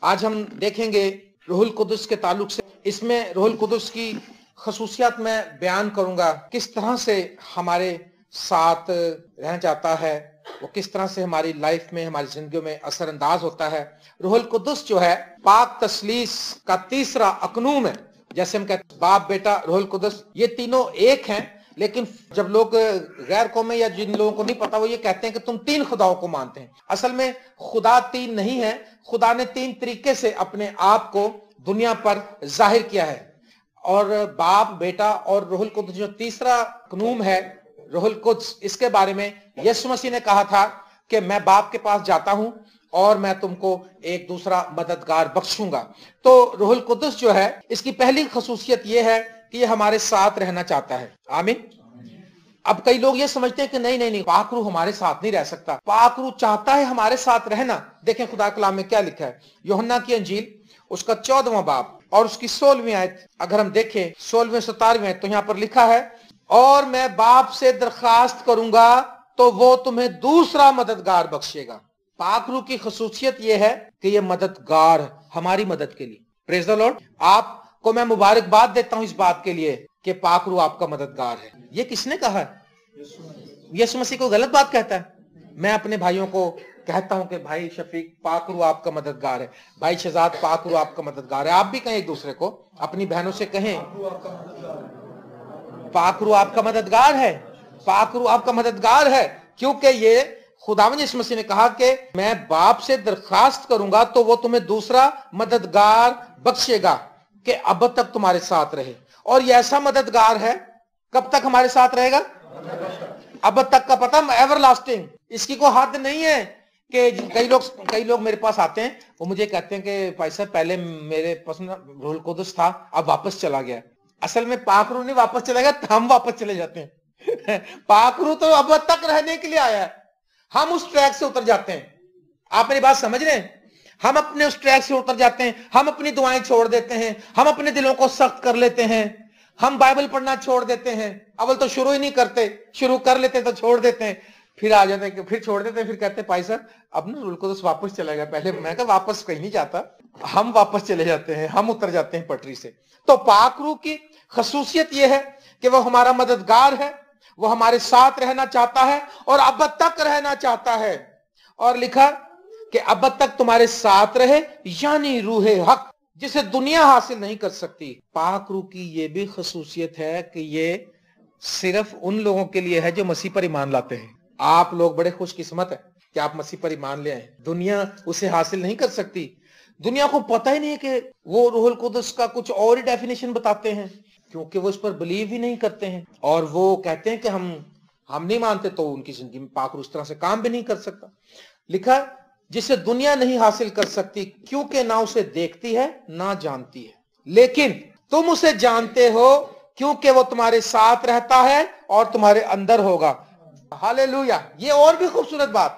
آج ہم دیکھیں گے روح القدس کے تعلق سے، اس میں روح القدس کی خصوصیات میں بیان کروں گا، کس طرح سے ہمارے ساتھ رہنا چاہتا ہے، وہ کس طرح سے ہماری لائف میں، ہماری زندگیوں میں اثر انداز ہوتا ہے۔ روح القدس جو ہے پاک تثلیث کا تیسرا اقنوم ہے، جیسے ہم کہتے ہیں باپ، بیٹا، روح القدس، یہ تینوں ایک ہیں، لیکن جب لوگ غیر قومیں یا جن لوگوں کو نہیں پتا، وہ یہ کہتے ہیں کہ تم تین خداؤں کو مانتے ہیں۔ اصل میں خدا تین نہیں ہے، خدا نے تین طریقے سے اپنے آپ کو دنیا پر ظاہر کیا ہے، اور باپ، بیٹا اور روح القدس جو تیسرا اقنوم ہے روح القدس، اس کے بارے میں یسوع مسیح نے کہا تھا کہ میں باپ کے پاس جاتا ہوں اور میں تم کو ایک دوسرا مددگار بخشوں گا۔ تو روح القدس جو ہے، اس کی پہلی خصوصیت یہ ہے کہ یہ ہمارے ساتھ رہنا چاہتا ہے۔ آمین۔ اب کئی لوگ یہ سمجھتے ہیں کہ نہیں، پاک روح ہمارے ساتھ نہیں رہ سکتا، پاک روح چاہتا ہے ہمارے ساتھ رہنا۔ دیکھیں خدا کلام میں کیا لکھا ہے، یوحنا کی انجیل اس کا 14واں باب اور اس کی 16ویں آیت، اگر ہم دیکھیں 16ویں 17ویں آیت، تو یہاں پر لکھا ہے، اور میں باپ سے درخواست کروں گا تو وہ تمہیں دوسرا مددگار بخشے گا۔ پاک روح کی خصوصیت یہ ہے کہ یہ مددگار ہے ہماری مدد کے لیے۔ پریز دی لارڈ۔ آپ کو میں مبارکباد دیتا ہوں اس بات کے لیے کہ پاک روح آپ کا مددگار ہے۔ یہ کس نے کہا ہے؟ یسوع مسیح کو غلط بات کہتا ہے؟ میں اپنے بھائیوں کو کہتا ہوں کہ بھائی شفیق، پاک روح آپ کا مددگار ہے، بھائی شہزاد، پاک روح آپ کا مددگار ہے۔ آپ بھی کہیں ایک دوسرے کو، اپنی بہنوں سے کہیں پاک روح آپ کا مددگار ہے، پاک روح آپ کا مددگار ہے، کیونکہ یہ خداوند یسوع مسیح نے کہا کہ میں باپ سے درخواست کروں گا تو وہ تمہیں دوسرا مددگار بخشے گا کہ اب تک تمہارے ساتھ رہے۔ اور یہ ایسا مددگار ہے، کب تک ہمارے ساتھ رہے گا؟ اب تک کا پتہ، ایور لاسٹنگ۔ اس کی کوئی حد نہیں ہے کہ کئی لوگ میرے پاس آتے ہیں، وہ مجھے کہتے ہیں کہ بھائی صاحب پہلے میرے پاس روح القدس تھا، اب واپس چلا گیا۔ اصل میں پاک روح نہیں واپس چلے گا، ہم واپس چلے جاتے ہیں۔ پاک روح تو اب تک رہنے کے لیے آیا ہے، ہم اس ٹریک سے اتر جاتے ہیں۔ آپ میری بات سمجھ رہے ہیں؟ ہم اپنے اس ٹریک سے اتر جاتے ہیں، ہم اپنی دعائیں چھوڑ دیتے ہیں، ہم اپنے دلوں کو سخت کر لیتے ہیں، ہم بائبل پڑھنا چھوڑ دیتے ہیں، اول تو شروع ہی نہیں کرتے، شروع کر لیتے تو چھوڑ دیتے ہیں، پھر آ جاتے ہیں، پھر چھوڑ دیتے ہیں، پھر کہتے ہیں بھائی صاحب اب نا روح القدس واپس چلا گیا۔ پہلے میں کہا واپس کہیں نہیں جاتا، ہم واپس چلے جاتے ہیں، ہم اتر جاتے ہیں پٹری سے۔ تو پاک روح کی خصوصیت یہ ہے کہ وہ ہمارا مددگار ہے، وہ ہمارے ساتھ رہنا چاہتا ہے اور اب تک رہنا چاہتا ہے۔ اور لکھا کہ اب تک تمہارے ساتھ رہے، یعنی روح حق جسے دنیا حاصل نہیں کر سکتی۔ پاک روح کی یہ بھی خصوصیت ہے کہ یہ صرف ان لوگوں کے لیے ہے جو مسیح پر ایمان لاتے ہیں۔ آپ لوگ بڑے خوش قسمت ہیں کہ آپ مسیح پر ایمان لے آئے، دنیا اسے حاصل نہیں کر سکتی۔ دنیا کو پتہ ہی نہیں ہے کہ وہ روح القدس کا کچھ اور ہی ڈیفینیشن بتاتے ہیں، کیونکہ وہ اس پر بلیو ہی نہیں کرتے ہیں، اور وہ کہتے ہیں کہ ہم نہیں مانتے، تو ان کی زندگی میں پاک روح اس طرح سے کام بھی نہیں کر سکتا۔ لکھا جسے دنیا نہیں حاصل کر سکتی کیونکہ نہ اسے دیکھتی ہے نہ جانتی ہے، لیکن تم اسے جانتے ہو کیونکہ وہ تمہارے ساتھ رہتا ہے اور تمہارے اندر ہوگا۔ ہاللیلویا۔ یہ اور بھی خوبصورت بات،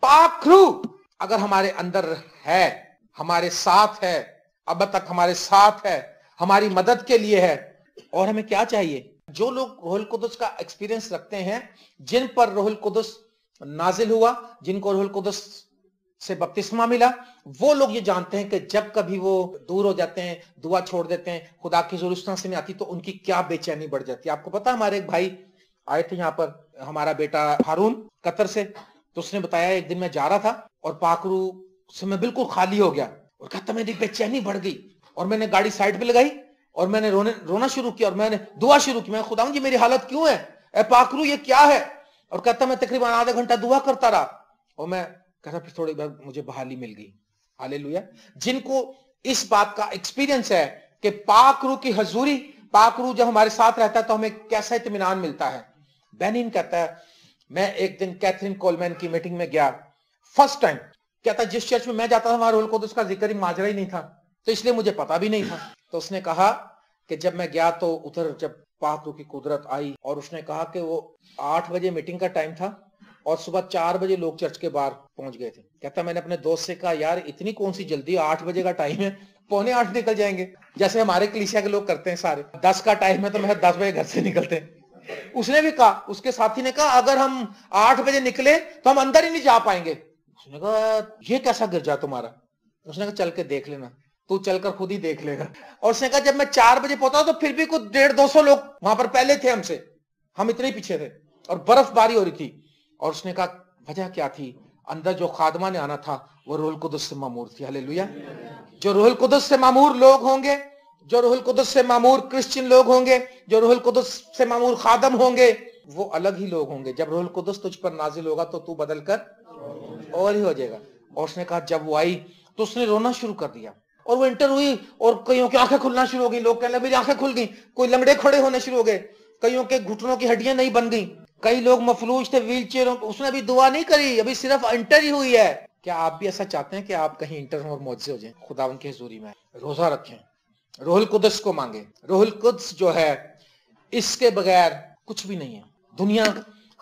پاک روح اگر ہمارے اندر ہے، ہمارے ساتھ ہے، اب تک ہمارے ساتھ ہے، ہماری مدد کے لیے ہے، اور ہمیں کیا چاہیے؟ جو لوگ روح القدس کا ایکسپیرینس رکھتے ہیں، جن پر روح القدس نازل ہوا، جن کو روح القدس سے بپتسمہ ملا، وہ لوگ یہ جانتے ہیں کہ جب کبھی وہ دور ہو جاتے ہیں، دعا چھوڑ دیتے ہیں، خدا کی ضرورت اس طرح سے نہیں آتی، تو ان کی کیا بے چینی بڑھ جاتی ہے۔ آپ کو پتا ہمارے ایک بھائی آئے تھے یہاں پر، ہمارا بیٹا ہارون قطر سے، تو اس نے بتایا ایک دن میں جا رہا تھا اور پاک روح سے میں بالکل خالی ہو گیا، اور کہتا میری بے چینی بڑھ گئی، اور میں نے گاڑی سائڈ پہ لگائی اور میں نے رونا شروع کیا، اور میں نے دعا شروع کی، میں خداوند جی میری حالت کیوں ہے، اے پاک روح یہ کیا ہے؟ اور کہتا میں تقریباً آدھا گھنٹہ دعا کرتا رہا، اور میں کہتا پھر تھوڑی بار مجھے بحالی مل گئی۔ ہاللیلویا۔ جن کو اس بات کا ایکسپیرینس ہے کہ پاک روح کی حضوری، پاک روح جب ہمارے ساتھ رہتا ہے تو ہمیں کیسا اطمینان ملتا ہے۔ بینین کہتا ہے میں ایک دن کیتھرین کولمین کی میٹنگ میں گیا، فرسٹ ٹائم، کہتا جس چرچ میں میں جاتا تھا وہاں روح القدس کا ذکر ہی ماجرا ہی نہیں تھا، تو اس لیے مجھے پتا بھی نہیں تھا۔ تو اس نے کہا کہ جب میں گیا تو ادھر جب پاک روح کی قدرت آئی، اور اس نے کہا کہ وہ 8 بجے میٹنگ کا ٹائم تھا اور صبح 4 بجے لوگ چرچ کے باہر پہنچ گئے تھے۔ کہتا میں نے اپنے دوست سے کہا یار اتنی کون سی جلدی، 8 بجے کا ٹائم ہے، 7:45 نکل جائیں گے، جیسے ہمارے کلیسیا کے لوگ کرتے ہیں سارے، 10 کا ٹائم ہے تو میں 10 بجے گھر سے نکلتے ہیں۔ اس نے بھی کہا، اس کے ساتھی نے کہا اگر ہم 8 بجے نکلے تو ہم اندر ہی نہیں جا پائیں گے۔ اس نے کہا یہ کیسا گرجا تمہارا؟ اس نے کہا چل کے دیکھ لینا, تو چل کر خود ہی دیکھ لے گا. اور اس نے کہا جب میں 4 بجے پہنچا تو پھر بھی کچھ 150-200 لوگ وہاں پر پہلے تھے ہم سے, ہم اتنے ہی پیچھے تھے, اور برف باری ہو رہی تھی. اور اس نے کہا وجہ کیا تھی؟ اندر جو خادمہ نے آنا تھا وہ روح القدس سے مامور تھی. ہاللیلویا. جو روح القدس سے مامور لوگ ہوں گے, جو روح القدس سے مامور کرسچن لوگ ہوں گے, جو روح القدس سے مامور خادم ہوں گے, وہ الگ ہی لوگ ہوں گے. جب روح القدس تجھ پر نازل ہوگا تو تو بدل کر اور ہی ہو جائے گا. اور اس نے کہا جب وہ آئی تو اس نے رونا شروع کر دیا, اور وہ انٹر ہوئی اور کئیوں کی آنکھیں کھلنا شروع ہو گئی. لوگ کہنے لگے میری آنکھیں کھل گئی. کوئی لنگڑے کھڑے ہونے شروع ہو گئے, کئیوں کے گھٹنوں کی ہڈیاں نہیں بن گئی, کئی لوگ مفلوج تھے ویل چیئروں. اس نے ابھی دعا نہیں کری, ابھی صرف انٹر ہی ہوئی ہے. کیا آپ بھی ایسا چاہتے ہیں کہ آپ کہیں انٹر ہوں اور معجزے ہو جائیں؟ خداوند کی حضوری میں روزہ رکھیں, روح القدس کو مانگیں. روح القدس جو ہے اس کے بغیر کچھ بھی نہیں ہے. دنیا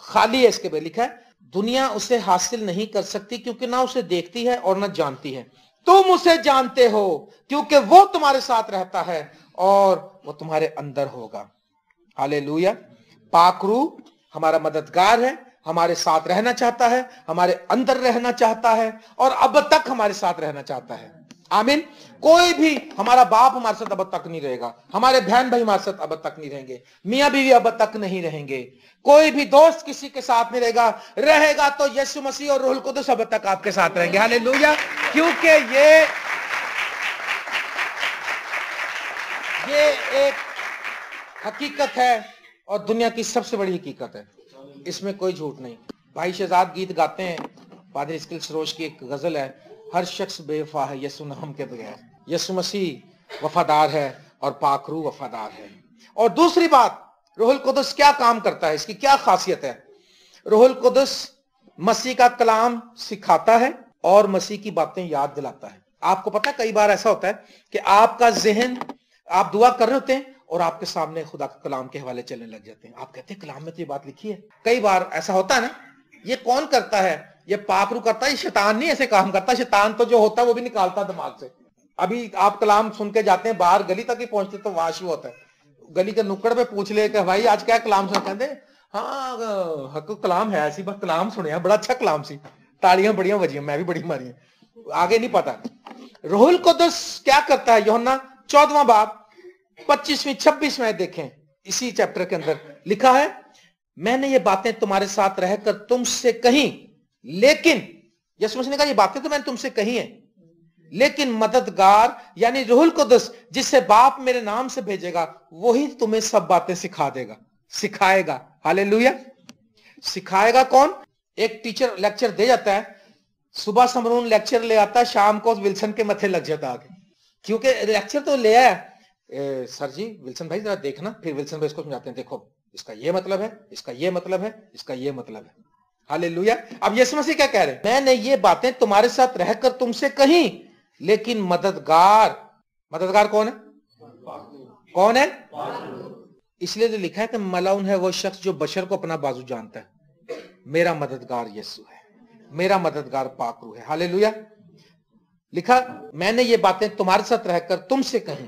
خالی ہے اس کے بغیر. لکھا ہے دنیا اسے حاصل نہیں کر سکتی کیونکہ نہ اسے دیکھتی ہے اور نہ جانتی ہے. تم اسے جانتے ہو کیونکہ وہ تمہارے ساتھ رہتا ہے اور وہ تمہارے اندر ہوگا. ہاللیلویا. پاک روح ہمارا مددگار ہے, ہمارے ساتھ رہنا چاہتا ہے, ہمارے اندر رہنا چاہتا ہے, اور اب تک ہمارے ساتھ رہنا چاہتا ہے. آمین. کوئی بھی ہمارا باپ ہمارے ساتھ اب تک نہیں رہے گا, ہمارے بہن بھائی ہمارے ساتھ اب تک نہیں رہیں گے, میاں بیوی اب تک نہیں رہیں گے, کوئی بھی دوست کسی کے ساتھ نہیں رہے گا تو یسوع مسیح اور روح القدس اب تک آپ کے ساتھ رہیں گے. ہاللیلویا. کیونکہ یہ ایک حقیقت ہے اور دنیا کی سب سے بڑی حقیقت ہے, اس میں کوئی جھوٹ نہیں. بھائی شہزاد گیت گاتے ہیں, پادری اسکل سروش کی ایک غزل ہے, ہر شخص بے وفا ہے یسوع نام کے بغیر. یسوع مسیح وفادار ہے اور پاک روح وفادار ہے. اور دوسری بات, روح القدس کیا کام کرتا ہے, اس کی کیا خاصیت ہے؟ روح القدس مسیح کا کلام سکھاتا ہے اور مسیح کی باتیں یاد دلاتا ہے. آپ کو پتا ہے کئی بار ایسا ہوتا ہے کہ آپ کا ذہن, آپ دعا کر رہے ہوتے ہیں اور آپ کے سامنے خدا کے کلام کے حوالے چلنے لگ جاتے ہیں. آپ کہتے ہیں کلام میں تو یہ بات لکھی ہے. کئی بار ایسا ہوتا ہے نا. یہ کون کرتا ہے؟ یہ پاک روح کرتا ہے. یہ شیطان نہیں ایسے کام کرتا. شیطان تو جو ہوتا ہے وہ بھی نکالتا ہے دماغ سے. ابھی آپ کلام سن کے جاتے ہیں, باہر گلی تک ہی پہنچتے تو واش ہوتا ہے. گلی کے نکڑ پہ پوچھ لے کہ بھائی آج کیا کلام سن, کہتے ہاں حق کلام ہے, ایسی بات کلام سنے, بڑا اچھا کلام سی, تاڑیاں بڑیاں بجی, میں بھی بڑی ماری ہیں, آگے نہیں پتا. روح القدس کیا کرتا ہے؟ یوحنا 14واں باب 25-26 دیکھیں, اسی چیپٹر کے اندر لکھا ہے میں نے یہ باتیں تمہارے ساتھ رہ کر تم سے کہیں, لیکن یسوع مسیح نے کہا یہ باتیں تو میں نے تم سے کہی ہیں, لیکن مددگار یعنی روح القدس جسے باپ میرے نام سے بھیجے گا وہی تمہیں سب باتیں سکھا دے گا, سکھائے گا. ہاللیلویا. سکھائے گا کون؟ ایک ٹیچر لیکچر دے جاتا ہے, صبح سمرون لیکچر لے آتا ہے, شام کو ولسن کے متھے لگ جاتا آگے, کیونکہ لیکچر تو لے آیا. سر جی ولسن بھائی ذرا دیکھنا, پھر ولسن بھائی اس کو سمجھاتے ہیں دیکھو اس کا یہ مطلب ہے, اس کا یہ مطلب ہے, اس کا یہ مطلب ہے. ہاللیلویا. اب یسوع مسیح کیا کہہ رہے ہیں؟ میں نے یہ باتیں تمہارے ساتھ رہ کر تم سے کہیں, لیکن مددگار کون ہے؟ کون ہے؟ اس لیے تو لکھا ہے کہ ملعون ہے وہ شخص جو بشر کو اپنا بازو جانتا ہے. میرا مددگار یسوع ہے, میرا مددگار پاک روح ہے. ہاللیلویا. لکھا میں نے یہ باتیں تمہارے ساتھ رہ کر تم سے کہیں,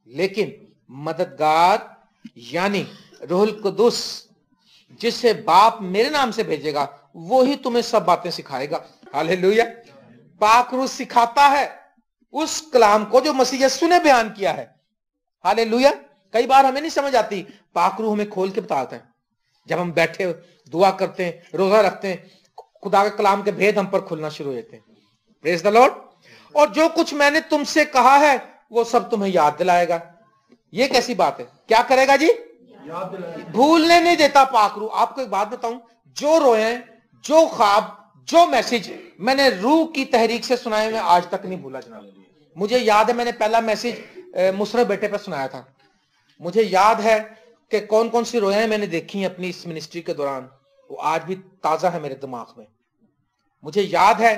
لیکن مددگار یعنی روح القدس جسے باپ میرے نام سے بھیجے گا وہی تمہیں سب باتیں سکھائے گا. ہاللیلویا. پاک روح سکھاتا ہے اس کلام کو جو مسیح یسوع نے بیان کیا ہے. ہاللیلویا. کئی بار ہمیں نہیں سمجھ آتی, پاک روح ہمیں کھول کے بتاتا ہے. جب ہم بیٹھے دعا کرتے ہیں, روزہ رکھتے ہیں, خدا کے کلام کے بھید ہم پر کھلنا شروع ہو جاتے ہیں. پریز دی لارڈ. اور جو کچھ میں نے تم سے کہا ہے وہ سب تمہیں یاد دلائے گا. یہ کیسی بات ہے؟ کیا کرے گا جی؟ بھولنے نہیں دیتا پاک روح. آپ کو ایک بات بتاؤں, جو روئیں, جو خواب, جو میسج میں نے روح کی تحریک سے سنائے میں آج تک نہیں بھولا جناب. مجھے یاد ہے میں نے پہلا میسج مصرف بیٹے پہ سنایا تھا. مجھے یاد ہے کہ کون کون سی رویاں میں نے دیکھی ہیں اپنی اس منسٹری کے دوران, وہ آج بھی تازہ ہے میرے دماغ میں. مجھے یاد ہے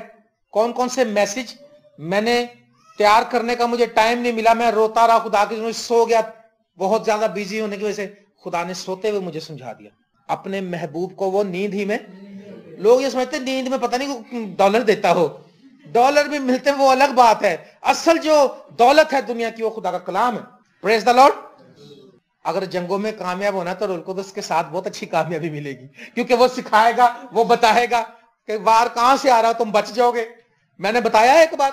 کون کون سے میسج میں نے تیار کرنے کا مجھے ٹائم نہیں ملا, میں روتا رہا, خدا کی سو گیا, بہت زیادہ بیزی ہونے کی وجہ سے خدا نے سوتے ہوئے مجھے سمجھا دیا. اپنے محبوب کو وہ نیند ہی میں, لوگ یہ سمجھتے ہیں نیند میں پتہ نہیں ڈالر دیتا ہو, ڈالر بھی ملتے ہیں وہ الگ بات ہے, اصل جو دولت ہے دنیا کی وہ خدا کا کلام ہے. پریز دی لارڈ. اگر جنگوں میں کامیاب ہونا تو روح القدس کے ساتھ بہت اچھی کامیابی ملے گی, کیونکہ وہ سکھائے گا, وہ بتائے گا کہ وار کہاں سے آ رہا, تم بچ جاؤ گے. میں نے بتایا ایک بات,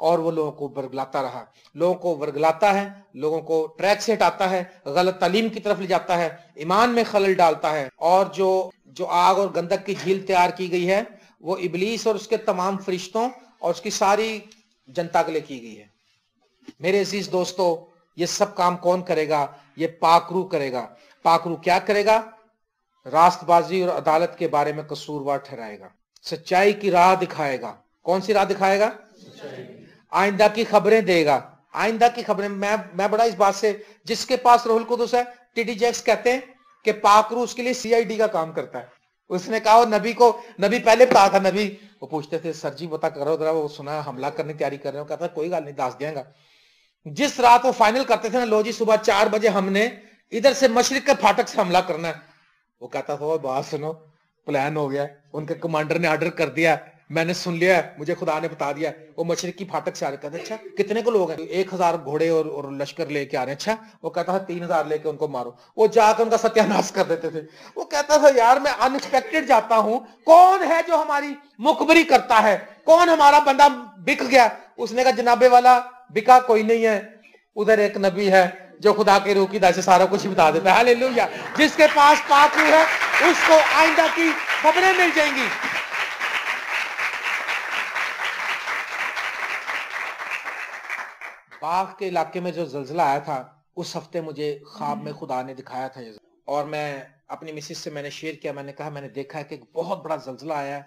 اور وہ لوگوں کو ورگلاتا رہا. لوگوں کو ورگلاتا ہے, لوگوں کو ٹریک سے ہٹاتا ہے, غلط تعلیم کی طرف لے جاتا ہے, ایمان میں خلل ڈالتا ہے, اور جو آگ اور گندک کی جھیل تیار کی گئی ہے وہ ابلیس اور اس کے تمام فرشتوں اور اس کی ساری جنتا کے لیے کی گئی ہے. میرے عزیز دوستو, یہ سب کام کون کرے گا؟ یہ پاک روح کرے گا. پاک روح کیا کرے گا؟ راست بازی اور عدالت کے بارے میں قصوروار ٹھہرائے گا, سچائی کی راہ دکھائے گا. کون سی راہ دکھائے گا؟ آئندہ کی خبریں دے گا. آئندہ کی خبریں. میں بڑا اس بات سے, جس کے پاس روح القدس ہے, ٹی ڈی جیکس کہتے ہیں کہ پاک روح اس کے لیے سی آئی ڈی کا کام کرتا ہے. اس نے کہا, نبی پہلے بتا تھا. نبی وہ پوچھتے تھے, سر جی بتا کرو ذرا, وہ سنا حملہ کرنے کی تیاری کر رہے ہو. کہتا کوئی گل نہیں, دس دیں گا. جس رات وہ فائنل کرتے تھے نا, لو جی صبح 4 بجے ہم نے ادھر سے مشرق کے پھاٹک سے حملہ کرنا ہے, وہ کہتا تھا بات سنو, پلان ہو گیا, ان کے کمانڈر نے آرڈر کر دیا, میں نے سن لیا, مجھے خدا نے بتا دیا. وہ مشرق کی پھاٹک سے آ رہے, کہتے اچھا کتنے کو لوگ ہیں؟ 1000 گھوڑے اور لشکر لے کے آ رہے ہیں. اچھا, وہ کہتا تھا 3000 لے کے ان کو مارو. وہ جا کے ان کا ستیہ ناش کر دیتے تھے. وہ کہتا تھا یار میں ان ایکسپیکٹڈ جاتا ہوں, کون ہے جو ہماری مخبری کرتا ہے, کون ہمارا بندہ بک گیا؟ اس نے کہا جناب والا بکا کوئی نہیں ہے, ادھر ایک نبی ہے جو خدا کے روح کی ہدایت سے سارا کچھ بتا دیتا ہے. ہاللیلویا. جس کے پاس پاک روح ہے اس کو آئندہ کی خبریں مل جائیں گی. باغ کے علاقے میں جو زلزلہ آیا تھا, اس ہفتے مجھے خواب میں خدا نے دکھایا تھا یہ, اور میں اپنی مسز سے میں نے شیئر کیا. میں نے کہا میں نے دیکھا ہے کہ ایک بہت بڑا زلزلہ آیا ہے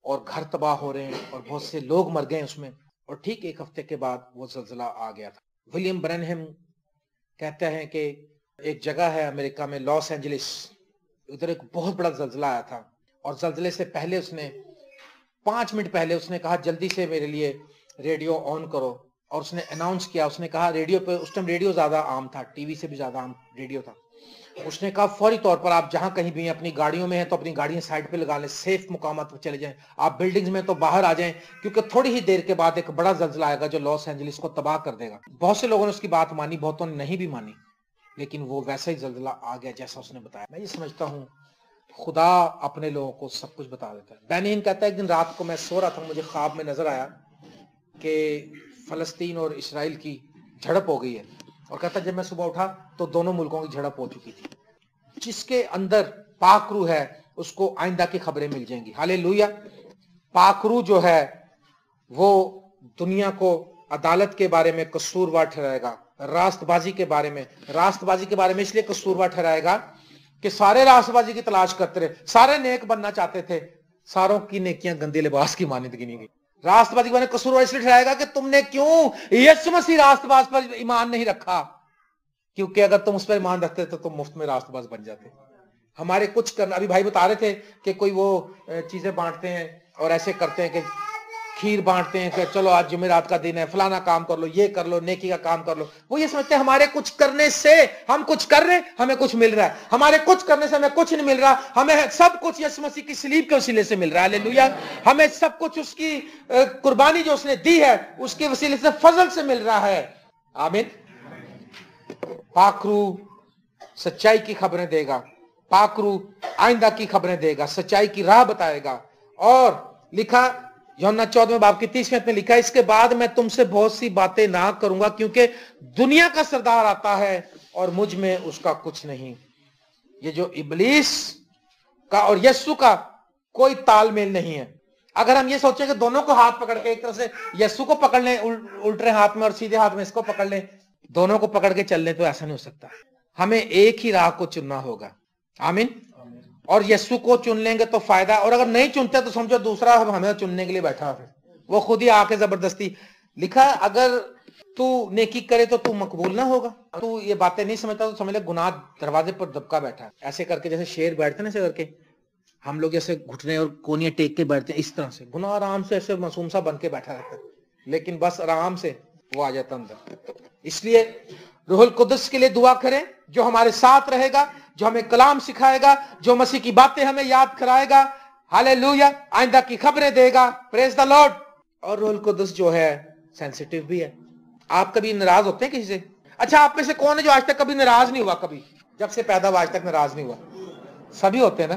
اور گھر تباہ ہو رہے ہیں اور بہت سے لوگ مر گئے ہیں اس میں. اور ٹھیک 1 ہفتے کے بعد وہ زلزلہ آ گیا تھا. ولیم برنہم کہتے ہیں کہ ایک جگہ ہے امریکہ میں, لاس اینجلس, ادھر ایک بہت بڑا زلزلہ آیا تھا, اور زلزلے سے پہلے اس نے 5 منٹ پہلے اس نے کہا جلدی سے میرے لیے ریڈیو آن کرو, اور اس نے اناؤنس کیا. اس نے کہا ریڈیو پہ, اس ٹائم ریڈیو زیادہ عام تھا, ٹی وی سے بھی زیادہ عام ریڈیو تھا. اس نے کہا فوری طور پر آپ جہاں کہیں بھی ہیں, اپنی گاڑیوں میں ہیں تو اپنی گاڑیاں سائڈ پہ لگا لیں, سیف مقامات پر چلے جائیں. آپ بلڈنگز میں تو باہر آ جائیں, کیونکہ تھوڑی ہی دیر کے بعد ایک بڑا زلزلہ آئے گا جو لاس اینجلس کو تباہ کر دے گا. بہت سے لوگوں نے اس کی بات مانی, بہتوں نے نہیں بھی مانی, لیکن وہ ویسا ہی زلزلہ آ گیا جیسا اس نے بتایا. میں یہ سمجھتا ہوں خدا اپنے لوگوں کو سب کچھ بتا دیتا ہے. بینین کہتا ہے ایک دن رات کو میں سو رہا تھا, مجھے خواب میں نظر آیا کہ فلسطین اور اسرائیل کی جھڑپ ہو گئی ہے, اور کہتا جب میں صبح اٹھا تو دونوں ملکوں کی جھڑپ ہو چکی تھی. جس کے اندر پاک روح ہے اس کو آئندہ کی خبریں مل جائیں گی. ہاللیلویا. پاک روح جو ہے وہ دنیا کو عدالت کے بارے میں قصوروار ٹھہرائے گا, راست بازی کے بارے میں اس لیے قصوروار ٹھہرائے گا کہ سارے راست بازی کی تلاش کرتے رہے, سارے نیک بننا چاہتے تھے, ساروں کی نیکیاں گندے لباس کی مانند گنی گئی. راست بازی کے بارے میں قصوروار اس لیے ٹھہرائے گا کہ تم نے کیوں یسوع مسیح راست باز پر ایمان نہیں رکھا, کیونکہ اگر تم اس پر ایمان رکھتے تو تم مفت میں راست باز بن جاتے. ہمارے کچھ کرنا, ابھی بھائی بتا رہے تھے کہ کوئی وہ چیزیں بانٹتے ہیں اور ایسے کرتے ہیں کہ کھیر بانٹتے ہیں کہ چلو آج جمعرات کا دن ہے, فلانا کام کر لو, یہ کر لو, نیکی کا کام کر لو. وہ یہ سمجھتے ہیں ہمارے کچھ کرنے سے ہم کچھ کر رہے ہیں, ہمیں کچھ مل رہا ہے. ہمارے کچھ کرنے سے ہمیں کچھ نہیں مل رہا, ہمیں سب کچھ یسوع مسیح کی صلیب کے وسیلے سے مل رہا ہے. ہاللیلویا. ہمیں سب کچھ اس کی قربانی جو اس نے دی ہے اس کے وسیلے سے فضل سے مل رہا ہے. آمین. پاک روح سچائی کی خبریں دے گا, پاک روح آئندہ کی خبریں دے گا, سچائی کی راہ بتائے گا. اور لکھا یوحنا 14 باب کی 30 میں لکھا, اس کے بعد میں تم سے بہت سی باتیں نہ کروں گا کیونکہ دنیا کا سردار آتا ہے اور مجھ میں اس کا کچھ نہیں. یہ جو ابلیس کا اور یسوع کا کوئی تال میل نہیں ہے. اگر ہم یہ سوچیں کہ دونوں کو ہاتھ پکڑ کے ایک طرف سے یسوع کو پکڑ لیں الٹے ہاتھ میں اور سیدھے ہاتھ میں اس کو پکڑ لیں, دونوں کو پکڑ کے چل لیں, تو ایسا نہیں ہو سکتا. ہمیں ایک ہی راہ کو چننا ہوگا. آمین. اور یسوع کو چن لیں گے تو فائدہ, اور اگر نہیں چنتے تو سمجھو دوسرا ہمیں چننے کے لیے بیٹھا ہے, وہ خود ہی آ کے زبردستی. لکھا اگر تو نیکی کرے تو تو مقبول نہ ہوگا. تو یہ باتیں نہیں سمجھتا تو سمجھ لے گناہ دروازے پر دبکا بیٹھا ہے. ایسے کر کے جیسے شیر بیٹھتے ہیں ایسے کر کے, ہم لوگ ایسے گھٹنے اور کونیاں ٹیک کے بیٹھتے ہیں, اس طرح سے گناہ آرام سے ایسے معصوم سا بن کے بیٹھا رہتا ہے, لیکن بس آرام سے وہ آ جاتا اندر. اس لیے روح القدس کے لیے دعا کریں جو ہمارے ساتھ رہے گا, جو ہمیں کلام سکھائے گا, جو مسیح کی باتیں ہمیں یاد کرائے گا. ہاللیلویا. آئندہ کی خبریں دے گا. پریز دا لارڈ. اور روح القدس جو ہے سینسیٹیو بھی ہے. آپ کبھی ناراض ہوتے ہیں کسی سے؟ اچھا آپ میں سے کون ہے جو آج تک کبھی ناراض نہیں ہوا؟ کبھی جب سے پیدا ہوا آج تک ناراض نہیں ہوا؟ سبھی ہوتے ہیں نا.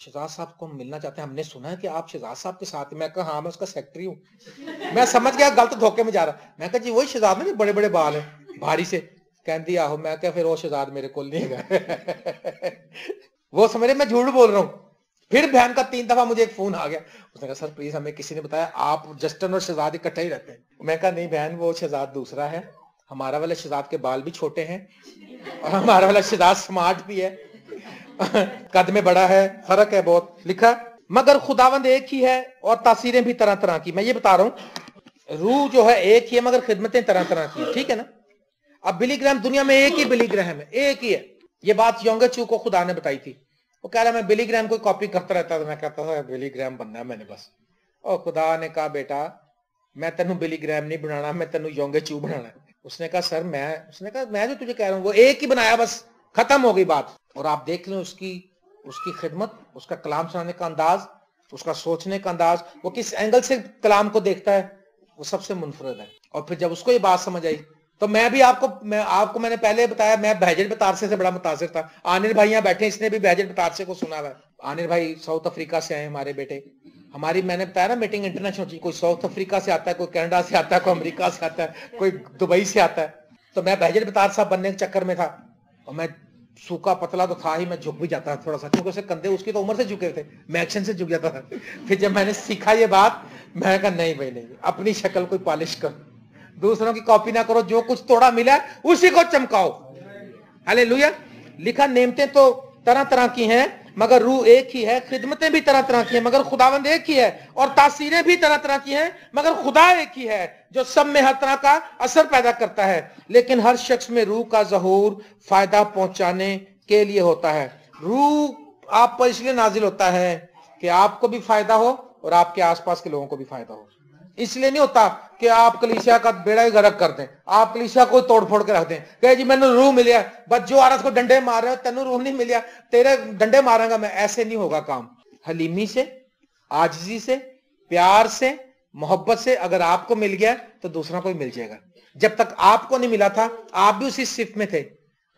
شہزاد صاحب کو ہم ملنا چاہتے ہیں, ہم نے سنا ہے کہ آپ شہزاد صاحب کے ساتھ. میں کہا ہاں میں اس کا سیکٹری ہوں. میں سمجھ گیا غلط دھوکے میں جا رہا. میں کہا جی وہی شہزاد میں بڑے بڑے بال ہیں بھاری سے. کہندی آہو. میں کہا پھر وہ شہزاد میرے کول نہیں ہے. وہ سمجھے میں جھوٹ بول رہا ہوں. پھر بہن کا 3 دفعہ مجھے ایک فون آ گیا. اس نے کہا سر پلیز ہمیں کسی نے بتایا آپ جسٹن اور شہزاد اکٹھے ہی رہتے ہیں. میں کہا نہیں بہن وہ شہزاد دوسرا ہے, ہمارا والا شہزاد کے بال بھی چھوٹے ہیں اور ہمارا والا شہزاد سمارٹ بھی ہے, قد میں بڑا ہے, فرق ہے بہت. لکھا مگر خداوند ایک ہی ہے اور تاثیریں بھی طرح طرح کی. میں یہ بتا رہا ہوں روح جو ہے ایک ہی ہے مگر خدمتیں طرح طرح کی ہیں, ٹھیک ہے نا. اب بلی گرہم دنیا میں ایک ہی بلی گرہم ہے, ایک ہی ہے. یہ بات یونگ چو کو خدا نے بتائی تھی. وہ کہہ رہا میں بلی گرہم کو کاپی کرتا رہتا تھا. میں کہتا تھا بلی گرہم بننا ہے میں نے بس. اور خدا نے کہا بیٹا میں تینوں بلی گرہم نہیں بنانا, میں تینوں یونگ چو بنانا ہے. اس نے کہا سر اس نے کہا میں جو تجھے کہہ رہا ہوں وہ ایک ہی بنایا بس, ختم ہو گئی بات. اور آپ دیکھ لیں اس کی خدمت, اس کا کلام سنانے کا انداز, اس کا سوچنے کا انداز, وہ کس اینگل سے کلام کو دیکھتا ہے, وہ سب سے منفرد ہے. اور پھر جب اس کو یہ بات سمجھ آئی تو میں بھی آپ کو میں نے پہلے بتایا میں بہجت بتارسے سے بڑا متاثر تھا. عانر بھائی یہاں بیٹھے, اس نے بھی بہجت بتارسے کو سنا ہوا ہے. عانر بھائی ساؤتھ افریقہ سے آئے ہمارے بیٹے. ہماری میں نے بتایا نا میٹنگ انٹرنیشنل چیز, کوئی ساؤتھ افریقہ سے آتا ہے, کوئی کینیڈا سے آتا ہے, کوئی امریکہ سے آتا ہے, کوئی دبئی سے آتا ہے. تو میں بہجت بتار صاحب بننے کے چکر میں تھا, اور میں سوکھا پتلا تو تھا ہی, میں جھک بھی جاتا تھا تھوڑا سا, کیونکہ اسے کندھے اس کی تو عمر سے جھکے تھے, میں ایکشن سے جھک جاتا تھا. پھر جب میں نے سیکھا یہ بات میں کہا نہیں بھائی نہیں, اپنی شکل کوئی پالش کر, دوسروں کی کاپی نہ کرو, جو کچھ توڑا ملا اسی کو چمکاؤ. ہاللیلویا. لکھا نعمتیں تو طرح طرح کی ہیں مگر روح ایک ہی ہے, خدمتیں بھی طرح طرح کی ہیں مگر خداوند ایک ہی ہے, اور تاثیریں بھی طرح طرح کی ہیں مگر خدا ایک ہی ہے جو سب میں ہر طرح کا اثر پیدا کرتا ہے. لیکن ہر شخص میں روح کا ظہور فائدہ پہنچانے کے لیے ہوتا ہے. روح آپ پر اس لیے نازل ہوتا ہے کہ آپ کو بھی فائدہ ہو اور آپ کے آس پاس کے لوگوں کو بھی فائدہ ہو. اس لیے نہیں ہوتا کہ آپ کلیسیا کا بیڑا ہی غرق کر دیں, آپ کلیسیا کو توڑ پھوڑ کے رکھ دیں کہ جی میں نے روح ملیا, بس جو عورت کو ڈنڈے مار رہے ہو تینوں روح نہیں ملیا, تیرے ڈنڈے ماروں گا میں. ایسے نہیں ہوگا کام. حلیمی سے, عاجزی سے, پیار سے, محبت سے اگر آپ کو مل گیا تو دوسروں کو بھی مل جائے گا. جب تک آپ کو نہیں ملا تھا آپ بھی اسی صف میں تھے,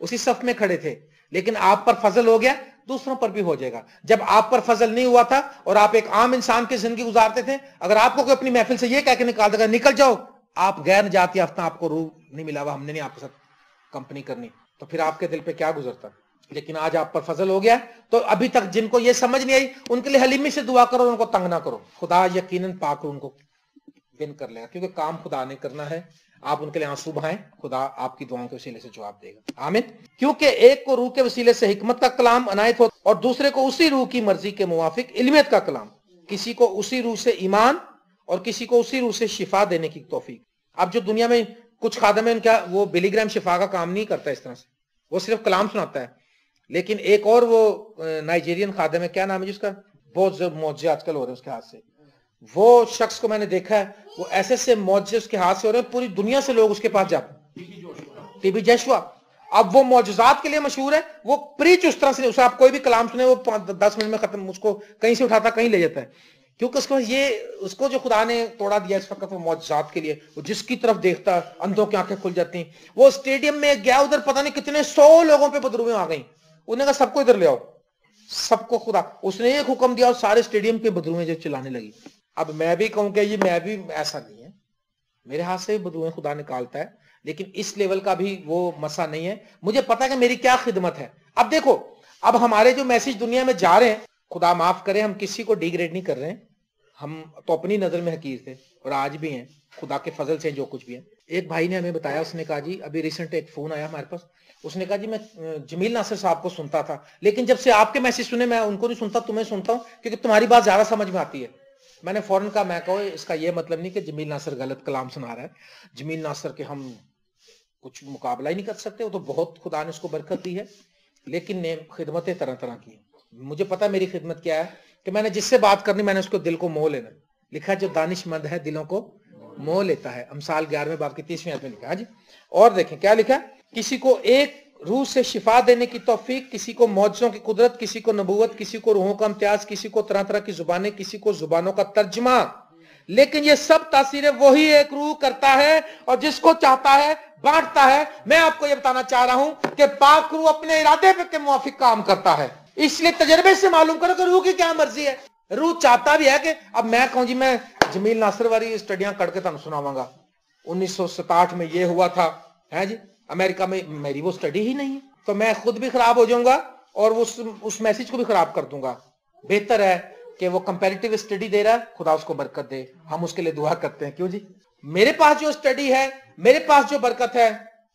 اسی صف میں کھڑے تھے, لیکن آپ پر فضل ہو گیا دوسروں پر بھی ہو جائے گا. جب آپ پر فضل نہیں ہوا تھا اور آپ ایک عام انسان کی زندگی گزارتے تھے, اگر آپ کو کوئی اپنی محفل سے یہ کہہ کے نکال دے گا نکل جاؤ, آپ غیر نجات یافتہ, آپ کو روح نہیں ملا ہوا, ہم نے نہیں آپ کے ساتھ کمپنی کرنی, تو پھر آپ کے دل پہ کیا گزرتا. لیکن آج آپ پر فضل ہو گیا, تو ابھی تک جن کو یہ سمجھ نہیں آئی ان کے لیے حلیمی سے دعا کرو, ان کو تنگ نہ کرو. خدا یقیناً پاک ان کو ون کر لے گا, کیونکہ کام خدا نے کرنا ہے. آپ ان کے لیے آنسو بہائیں, خدا آپ کی دعاؤں کے وسیلے سے جواب دے گا. آمین. کیونکہ ایک کو روح کے وسیلے سے حکمت کا کلام عنایت ہو اور دوسرے کو اسی روح کی مرضی کے موافق علمیت کا کلام, کسی کو اسی روح سے ایمان اور کسی کو اسی روح سے شفا دینے کی توفیق. اب جو دنیا میں کچھ خادم ہیں, ان کا وہ بلی گرہم شفا کا کام نہیں کرتا اس طرح سے, وہ صرف کلام سناتا ہے. لیکن ایک اور وہ نائجیرین خادم ہے, کیا نام ہے جس کا, بہت معجزے آج کل ہو رہے ہیں اس کے ہاتھ سے. وہ شخص کو میں نے دیکھا ہے, وہ ایسے سے معجزے اس کے ہاتھ سے ہو رہے ہیں, پوری دنیا سے لوگ اس کے پاس جاتے ہیں. ٹی بی جیشوا, اب وہ معجزات کے لیے مشہور ہے, وہ پریچ اس طرح سے, اسے آپ کوئی بھی کلام سنے وہ 10 منٹ میں ختم, اس کو کہیں سے اٹھاتا کہیں لے جاتا ہے, کیونکہ اس کو جو خدا نے توڑا دیا اس وقت وہ معجزات کے لیے. وہ جس کی طرف دیکھتا ہے اندھوں کی آنکھیں کھل جاتی ہیں. وہ اسٹیڈیم میں گیا, ادھر پتہ نہیں کتنے 100 لوگوں پہ بدرویں آ گئیں, انہوں نے کہا سب کو ادھر لے آؤ, سب کو خدا, اس نے ایک حکم دیا اور سارے اسٹیڈیم پہ بدرویں جو چلانے لگی. اب میں بھی کہوں کہ یہ میں بھی ایسا نہیں ہے, میرے ہاتھ سے بدرویں خدا نکالتا ہے, لیکن اس لیول کا بھی وہ مسئلہ نہیں ہے. مجھے پتا ہے کہ میری کیا خدمت ہے. اب دیکھو, اب ہمارے جو میسج دنیا میں جا رہے ہیں, خدا معاف کرے ہم کسی کو ڈی گریڈ نہیں کر رہے ہیں, ہم تو اپنی نظر میں حقیر تھے اور آج بھی ہیں, خدا کے فضل سے جو کچھ بھی ہے. ایک بھائی نے ہمیں بتایا, اس نے کہا جی ابھی ریسنٹ ایک فون آیا ہمارے پاس, اس نے کہا جی میں جمیل ناصر صاحب کو سنتا تھا, لیکن جب سے آپ کے میسج سنے میں ان کو نہیں سنتا, تمہیں سنتا ہوں کیونکہ تمہاری بات زیادہ سمجھ میں آتی ہے. میں نے فوراً کہا, میں کہو اس کا یہ مطلب نہیں کہ جمیل ناصر غلط کلام سنا رہا ہے, جمیل ناصر کے ہم کچھ مقابلہ ہی نہیں کر سکتے, وہ تو بہت خدا نے اس کو برکت دی ہے, لیکن خدمتیں طرح طرح کی ہیں. مجھے پتا میری خدمت کیا ہے کہ میں نے جس سے بات کرنی میں نے اس کو دل کو موہ لینا. لکھا جو دانش مند ہے دلوں کو موہ لیتا ہے, امثال 11 باب کی 30ویں آیت میں لکھا ہے جی. اور دیکھیں کیا لکھا, کسی کو ایک روح سے شفا دینے کی توفیق, کسی کو معجزوں کی قدرت, کسی کو نبوت, کسی کو روحوں کا امتیاز, کسی کو طرح طرح کی زبانیں, کسی کو زبانوں کا ترجمہ. لیکن یہ سب تاثیریں وہی ایک روح کرتا ہے اور جس کو چاہتا ہے بانٹتا ہے. میں آپ کو یہ بتانا چاہ رہا ہوں کہ پاک روح اپنے ارادے کے موافق کام کرتا ہے. اس لیے تجربے سے معلوم کرو کہ روح کی کیا مرضی ہے. روح چاہتا بھی ہے کہ اب میں کہوں جی میں جمیل ناصر والی اسٹڈیاں کر کے تم سناواں گا 1967 میں یہ ہوا تھا ہے جی امریکہ میں, میری وہ اسٹڈی ہی نہیں ہے, تو میں خود بھی خراب ہو جاؤں گا اور اس میسج کو بھی خراب کر دوں گا. بہتر ہے کہ وہ کمپیریٹیو اسٹڈی دے رہا ہے, خدا اس کو برکت دے, ہم اس کے لیے دعا کرتے ہیں. کیوں جی میرے پاس جو اسٹڈی ہے, میرے پاس جو برکت ہے,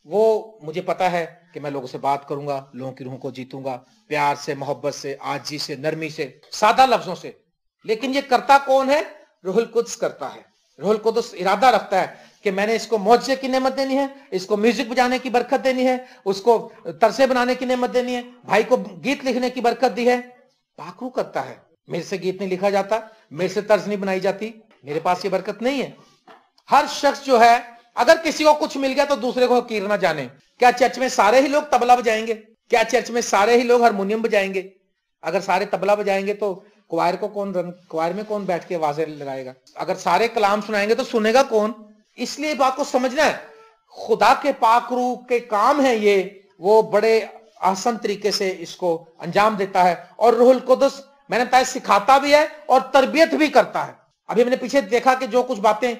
وہ مجھے پتا ہے کہ میں لوگوں سے بات کروں گا, لوگوں کی روحوں کو جیتوں گا پیار سے, محبت سے, عاجزی سے, نرمی سے, سادہ لفظوں سے. لیکن یہ کرتا کون ہے؟ روح القدس کرتا ہے. روح القدس ارادہ رکھتا ہے کہ میں نے اس کو معجزے کی نعمت دینی ہے, اس کو میوزک بجانے کی برکت دینی ہے, اس کو ترسے بنانے کی نعمت دینی ہے, بھائی کو گیت لکھنے کی برکت دی ہے. پاک روح کرتا ہے. میرے سے گیت نہیں لکھا جاتا, میرے سے طرز نہیں بنائی جاتی, میرے پاس یہ برکت نہیں ہے. ہر شخص جو ہے اگر کسی کو کچھ مل گیا تو دوسرے کو حقیر نہ جانے. کیا چرچ میں سارے ہی لوگ طبلہ بجائیں گے؟ کیا چرچ میں سارے ہی لوگ ہارمونیم بجائیں گے؟ اگر سارے طبلہ بجائیں گے تو کوائر میں کون بیٹھ کے آوازیں لگائے گا؟ اگر سارے کلام سنائیں گے تو سنے گا کون؟ اس لیے بات کو سمجھنا ہے, خدا کے پاک روح کے کام ہیں یہ, وہ بڑے آسان طریقے سے اس کو انجام دیتا ہے. اور روح القدس میں نے بتایا سکھاتا بھی ہے اور تربیت بھی کرتا ہے. ابھی میں نے پیچھے دیکھا کہ جو کچھ باتیں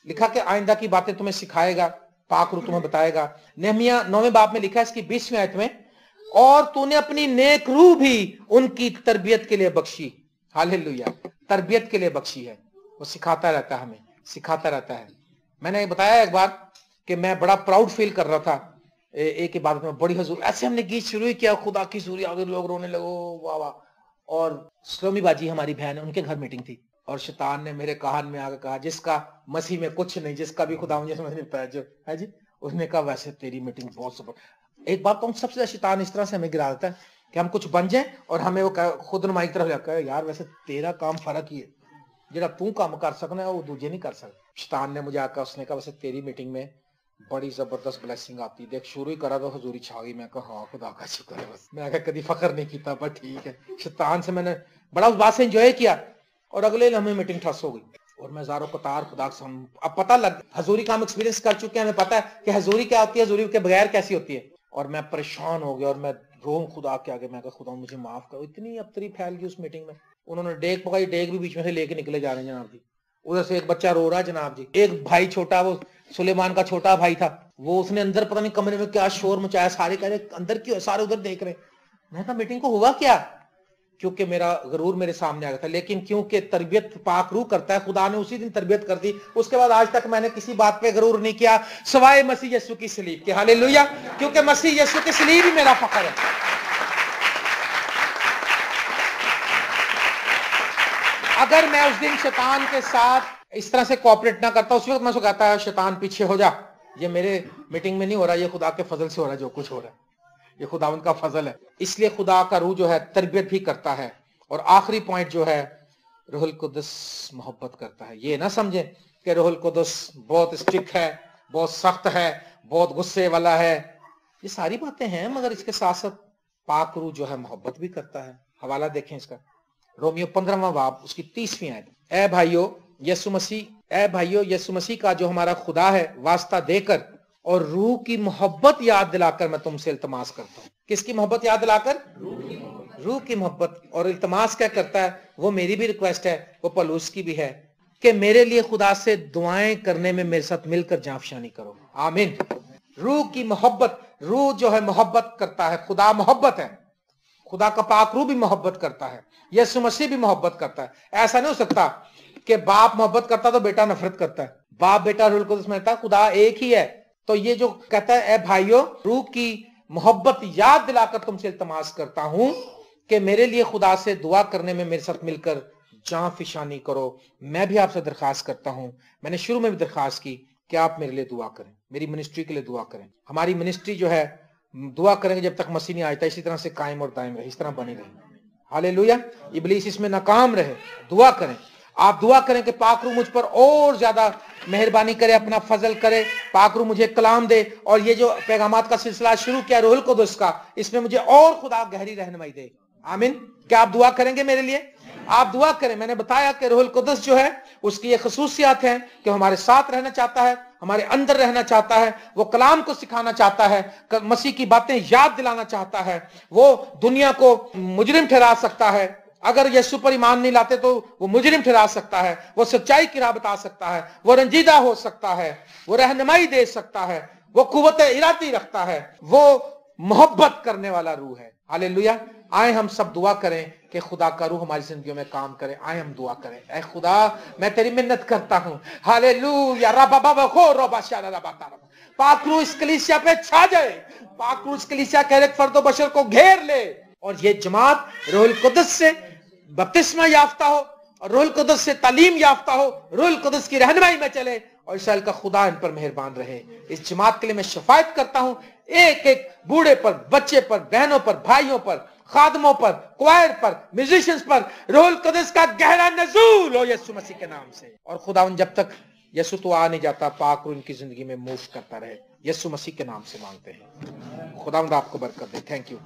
لکھا کہ آئندہ کی باتیں تمہیں سکھائے گا, پاک روح تمہیں بتائے گا. نہمیہ 9ویں باب میں لکھا ہے اس کی 20ویں آیت میں, اور تو نے اپنی نیک روح بھی ان کی تربیت کے لیے بخشی. ہاللیلویہ, تربیت کے لیے بخشی ہے. وہ سکھاتا رہتا ہے, ہمیں سکھاتا رہتا ہے. میں نے بتایا ایک بار کہ میں بڑا پراؤڈ فیل کر رہا تھا ایک عبادت میں, بڑی حضور ایسے ہم نے گیت شروع ہی کیا, خدا کی حضوری آگے لوگ رونے لگو, واہ واہ. اور سلومی باجی ہماری بہن ہے, ان کے گھر میٹنگ تھی, اور شیطان نے میرے کان میں آ کے کہا جس کا مسیح میں کچھ نہیں, جس کا بھی خدا مجھے سمجھ نہیں پایا جو ہے جی, اس نے کہا ویسے تیری میٹنگ بہت سپورٹ. ایک بات تو سب سے شیطان اس طرح سے ہمیں گرا دیتا ہے کہ ہم کچھ بن جائیں اور ہمیں وہ خود نمائی کی طرف جاتا ہے, یار ویسے تیرا کام فرق ہی ہے, جڑا تو کام کر سکنا ہے وہ دوجے نہیں کر سکتے. شیطان نے مجھے آ کر اس نے کہا ویسے تیری میٹنگ میں بڑی زبردست بلیسنگ آتی, دیکھ شروع ہی کرا تو حضوری چھا گئی. میں کہا ہاں خدا کا شکر ہے, بس میں کبھی فخر نہیں کیتا پر ٹھیک ہے. شیطان سے میں نے بڑا اس بات سے انجوائے کیا, اور اگلے لمحے میٹنگ ٹھس ہو گئی, اور میں زاروں قطار خدا سے اب پتہ لگ, حضوری کا ہم ایکسپیرینس کر چکے ہیں, ہمیں پتہ ہے کہ حضوری کیا ہوتی ہے, حضوری کے بغیر کیسی ہوتی ہے. اور میں پریشان ہو گیا اور میں روم خدا کے آگے, میں کہا خدا مجھے معاف کرو. اتنی ابتری پھیل گئی اس میٹنگ میں, انہوں نے ڈیگ پکائی, ڈیگ بھی بیچ میں سے لے کے نکلے جا رہے ہیں جناب جی. ادھر سے ایک بچہ رو رہا ہے جناب جی, ایک بھائی چھوٹا, وہ سلیمان کا چھوٹا بھائی تھا, وہ اس نے اندر پتہ نہیں کمرے میں کیا شور مچایا, سارے کہہ رہے اندر کیوں, سارے ادھر دیکھ رہے. میں کہا میٹنگ کو ہوا کیا؟ کیونکہ میرا غرور میرے سامنے آ گیا تھا. لیکن کیونکہ تربیت پاک روح کرتا ہے, خدا نے اسی دن تربیت کر دی. اس کے بعد آج تک میں نے کسی بات پہ غرور نہیں کیا سوائے مسیح یسوع کی صلیب کے. ہاللیلویہ, کیونکہ مسیح یسوع کی صلیب ہی میرا فخر ہے. اگر میں اس دن شیطان کے ساتھ اس طرح سے کوآپریٹ نہ کرتا, اس وقت میں اس کو کہتا ہے شیطان پیچھے ہو جا, یہ میرے میٹنگ میں نہیں ہو رہا, یہ خدا کے فضل سے ہو رہا ہے, جو کچھ ہو رہا ہے یہ خداوند کا فضل ہے. اس لیے خدا کا روح جو ہے تربیت بھی کرتا ہے. اور آخری پوائنٹ جو ہے, روح القدس محبت کرتا ہے. یہ نہ سمجھیں کہ روح القدس بہت اسٹرکٹ ہے, بہت سخت ہے, بہت غصے والا ہے. یہ ساری باتیں ہیں, مگر اس کے ساتھ ساتھ پاک روح جو ہے محبت بھی کرتا ہے. حوالہ دیکھیں اس کا, رومیو 15واں باب اس کی 30ویں آیت. اے بھائیو یسوع مسیح کا جو ہمارا خدا ہے واسطہ دے کر اور روح کی محبت یاد دلا کر میں تم سے التماس کرتا ہوں. کس کی محبت یاد دلا کر؟ روح کی محبت. اور التماس کیا کرتا ہے, وہ میری بھی ریکویسٹ ہے, وہ پولس کی بھی ہے, کہ میرے لیے خدا سے دعائیں کرنے میں میرے ساتھ مل کر جانفشانی کرو. آمین. روح کی محبت, روح جو ہے محبت کرتا ہے, خدا محبت ہے, خدا کا پاک روح بھی محبت کرتا ہے, یسوع مسیح بھی محبت کرتا ہے. ایسا نہیں ہو سکتا کہ باپ محبت کرتا تو بیٹا نفرت کرتا ہے. باپ بیٹا روح القدس میں رہتا, خدا ایک ہی ہے. تو یہ جو کہتا ہے اے بھائیو روح کی محبت یاد دلا کر تم سے التماس کرتا ہوں کہ میرے لیے خدا سے دعا کرنے میں میرے ساتھ مل کر جان فشانی کرو. میں بھی آپ سے درخواست کرتا ہوں, میں نے شروع میں بھی درخواست کی کہ آپ میرے لیے دعا کریں, میری منسٹری کے لیے دعا کریں. ہماری منسٹری جو ہے دعا کریں گے جب تک مسیح نہیں آتا, اسی طرح سے قائم اور دائم رہے, اس طرح بنی رہے. ہاللیلویہ. ابلیس اس میں ناکام رہے. دعا کریں, آپ دعا کریں کہ پاک روح مجھ پر اور زیادہ مہربانی کرے, اپنا فضل کرے, پاک روح مجھے کلام دے, اور یہ جو پیغامات کا سلسلہ شروع کیا روح القدس کا, اس میں مجھے اور خدا گہری رہنمائی دے. آمین. کیا آپ دعا کریں گے میرے لیے؟ آپ دعا کریں. میں نے بتایا کہ روح القدس جو ہے اس کی یہ خصوصیات ہیں کہ ہمارے ساتھ رہنا چاہتا ہے, ہمارے اندر رہنا چاہتا ہے، وہ کلام کو سکھانا چاہتا ہے، مسیح کی باتیں یاد دلانا چاہتا ہے، وہ دنیا کو مجرم ٹھہرا سکتا ہے، اگر یسوع پر ایمان نہیں لاتے تو وہ مجرم ٹھہرا سکتا ہے، وہ سچائی کی راہ بتا سکتا ہے، وہ رنجیدہ ہو سکتا ہے، وہ رہنمائی دے سکتا ہے، وہ قوت ارادی رکھتا ہے، وہ محبت کرنے والا روح ہے۔ ہاللیلویا۔ آئے ہم سب دعا کریں کہ خدا کا روح ہماری زندگیوں میں کام کرے۔ آئے ہم دعا کریں، اے خدا میں تیری منت کرتا ہوں، ہاللیلویا، ربا بابا خو ربا شارا ربا تارا، پاک روح اس کلیسیا پہ چھا جائے، پاک روح اس کلیسیا کے ہر ایک فرد و بشر کو گھیر لے، اور یہ جماعت روح القدس سے بپتسمہ یافتہ ہو، اور روح القدس سے تعلیم یافتہ ہو، روح القدس کی رہنمائی میں چلے، اور اسرائیل کا خدا ان پر مہربان رہے۔ اس جماعت کے لیے میں شفاعت کرتا ہوں، ایک ایک بوڑھے پر، بچے پر، بہنوں پر، بھائیوں پر، خادموں پر، کوائر پر، میوزیشنز پر روح القدس کا گہرا نزول ہو یسوع مسیح کے نام سے۔ اور خداوند جب تک یسوع تو آ نہیں جاتا، پاک روح ان کی زندگی میں موو کرتا رہے، یسوع مسیح کے نام سے مانگتے ہیں۔ خداوند آپ کو برکت دے۔ Thank you.